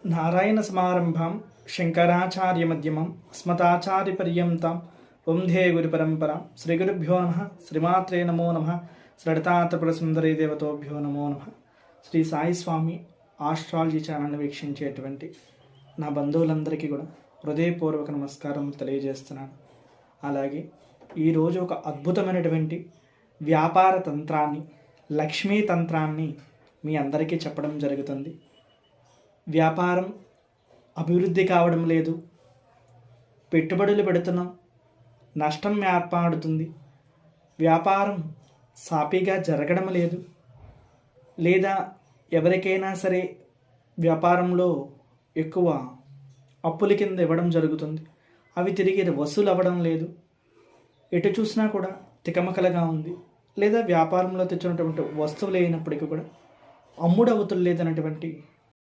నారాయణ సమారంభం శంకరాచార్య మధ్యమం అస్మదాచార్యపర్యంతం వందే గురు పరంపర. శ్రీ గురుభ్యో నమ. శ్రీమాత్రే నమో నమ. శ్రీడతాత్రిపుర సుందరీ దేవతోభ్యో నమో నమ. శ్రీ సాయి స్వామి ఆస్ట్రాలజీ ఛానల్ని వీక్షించేటువంటి నా బంధువులందరికీ కూడా హృదయపూర్వక నమస్కారం తెలియజేస్తున్నాను. అలాగే ఈరోజు ఒక అద్భుతమైనటువంటి వ్యాపార తంత్రాన్ని, లక్ష్మీ తంత్రాన్ని మీ అందరికీ చెప్పడం జరుగుతుంది. వ్యాపారం అభివృద్ధి కావడం లేదు, పెట్టుబడులు పెడుతున్నాం, నష్టం ఏర్పడుతుంది, వ్యాపారం సాఫీగా జరగడం లేదు, లేదా ఎవరికైనా సరే వ్యాపారంలో ఎక్కువ అప్పుల కింద ఇవ్వడం జరుగుతుంది, అవి తిరిగి వసూలు అవ్వడం లేదు, ఎటు చూసినా కూడా తికమకలుగా ఉంది, లేదా వ్యాపారంలో తెచ్చినటువంటి వస్తువులు అయినప్పటికీ కూడా అమ్ముడవుతులు లేదన్నటువంటి